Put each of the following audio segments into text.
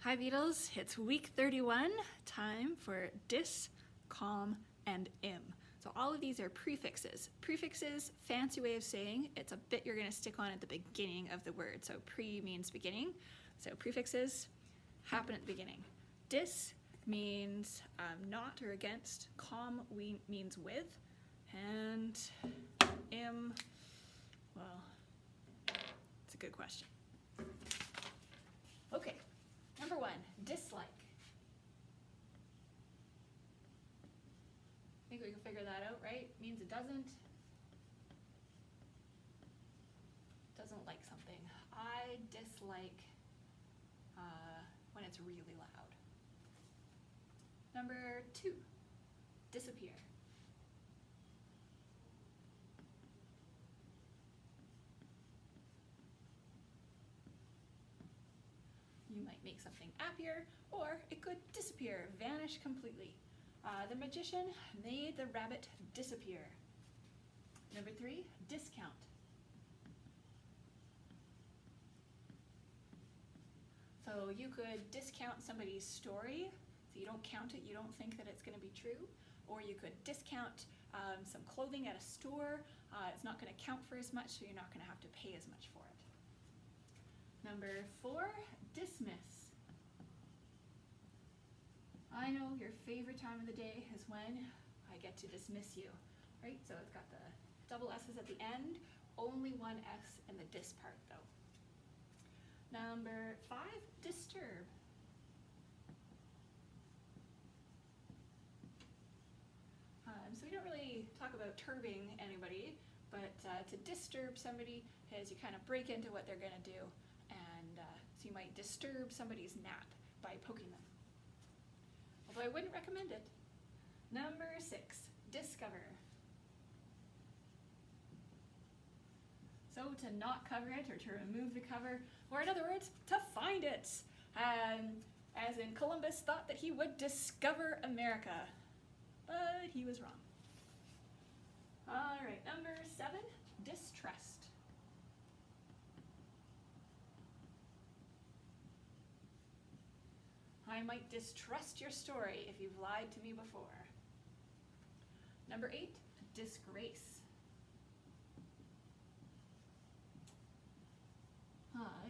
Hi Beetles, it's week 31, time for dis, calm, and im. So all of these are prefixes. Prefixes, fancy way of saying it's a bit you're going to stick on at the beginning of the word. So pre means beginning. So prefixes happen at the beginning. Dis means not or against. Calm means with. And im, well, it's a good question. Okay, number one, dislike. I think we can figure that out, right? Means it doesn't like something. I dislike when it's really loud. Number two, disappear. You might make something happier, or it could disappear, vanish completely. The magician made the rabbit disappear. Number three, discount. So you could discount somebody's story, so you don't count it, you don't think that it's going to be true. Or you could discount some clothing at a store. It's not going to count for as much, so you're not going to have to pay as much for it. Number four, dismiss. I know your favorite time of the day is when I get to dismiss you, right? So it's got the double S's at the end, only one S in the dis part though. Number five, disturb. So we don't really talk about turbing anybody, but to disturb somebody is you kind of break into what they're going to do, and so you might disturb somebody's nap by poking them. Although I wouldn't recommend it. Number six, discover. So to not cover it or to remove the cover, or in other words, to find it. As in Columbus thought that he would discover America, but he was wrong. All right, number seven, distrust. I might distrust your story if you've lied to me before. Number eight, disgrace.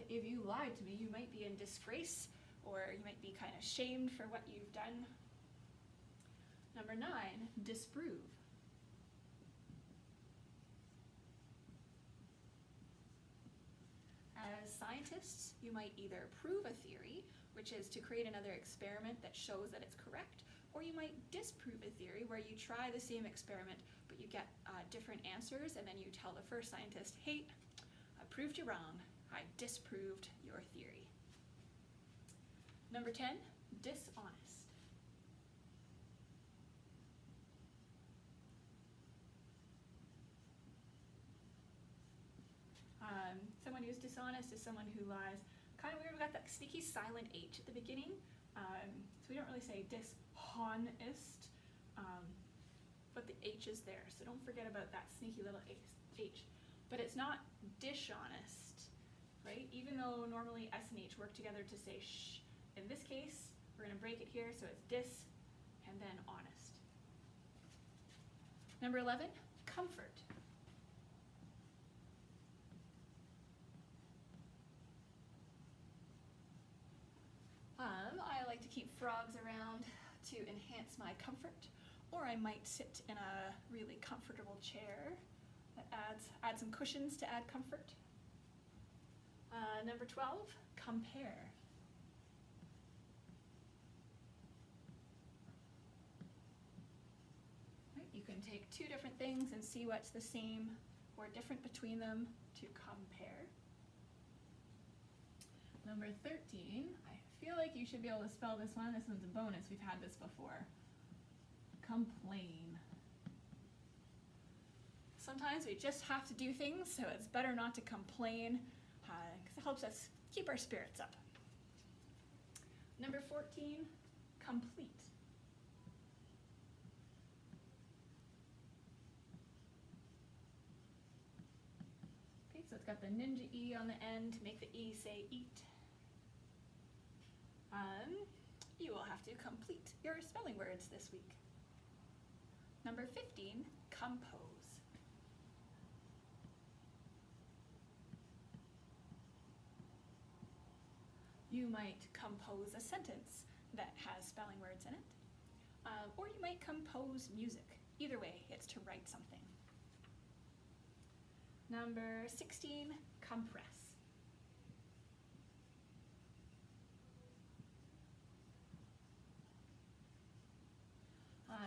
If you lied to me, you might be in disgrace, or you might be kind of shamed for what you've done. Number nine, disprove. As scientists, you might either prove a theory, which is to create another experiment that shows that it's correct, or you might disprove a theory where you try the same experiment, but you get different answers, and then you tell the first scientist, hey, I proved you wrong. I disproved your theory. Number 10, dishonest. Someone who's dishonest is someone who lies. Kind of weird, we got that sneaky silent H at the beginning. So we don't really say dishonest, but the H is there. So don't forget about that sneaky little H. But it's not dishonest, right? Even though normally S and H work together to say sh. In this case, we're going to break it here, so it's dis and then honest. Number 11, comfort. I like to keep frogs around to enhance my comfort, or I might sit in a really comfortable chair that add some cushions to add comfort. Number 12, compare. Right, you can take two different things and see what's the same or different between them to compare. Number 13, I feel like you should be able to spell this one. This one's a bonus. We've had this before. Complain. Sometimes we just have to do things, so it's better not to complain because it helps us keep our spirits up. Number 14, complete. Okay, so it's got the ninja E on the end to make the E say eat. have to complete your spelling words this week. Number 15, compose. You might compose a sentence that has spelling words in it, or you might compose music. Either way, it's to write something. Number 16, compress.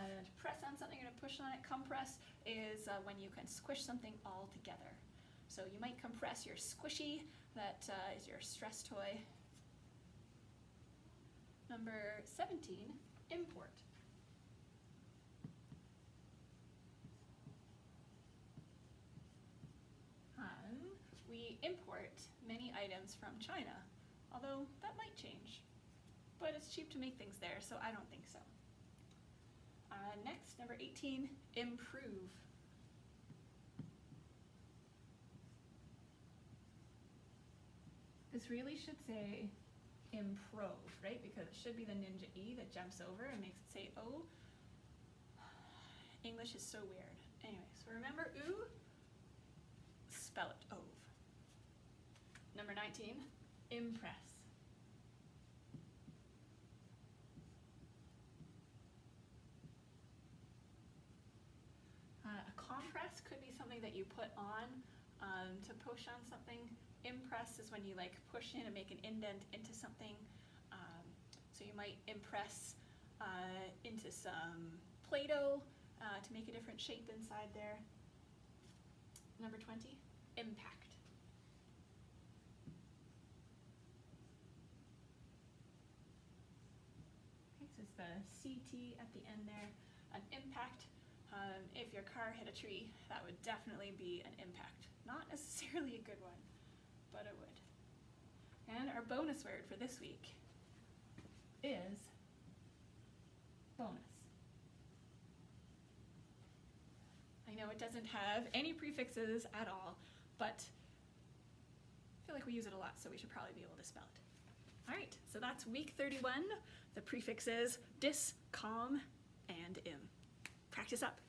To press on something or to push on it, compress is when you can squish something all together. So you might compress your squishy, that is your stress toy. Number 17, import. We import many items from China, although that might change. But it's cheap to make things there, so I don't think so. Next, number 18, improve. This really should say improve, right? Because it should be the ninja E that jumps over and makes it say O. English is so weird. Anyway, so remember oo, spell it ove. Number 19, impress. A compress could be something that you put on to push on something. Impress is when you like push in and make an indent into something. So you might impress into some Play-Doh to make a different shape inside there. Number 20, impact. Okay, so it's the CT at the end there. An impact. If your car hit a tree, that would definitely be an impact. Not necessarily a good one, but it would. And our bonus word for this week is bonus. I know it doesn't have any prefixes at all, but I feel like we use it a lot, so we should probably be able to spell it. All right, so that's week 31. The prefixes dis, com, and im. Practice up.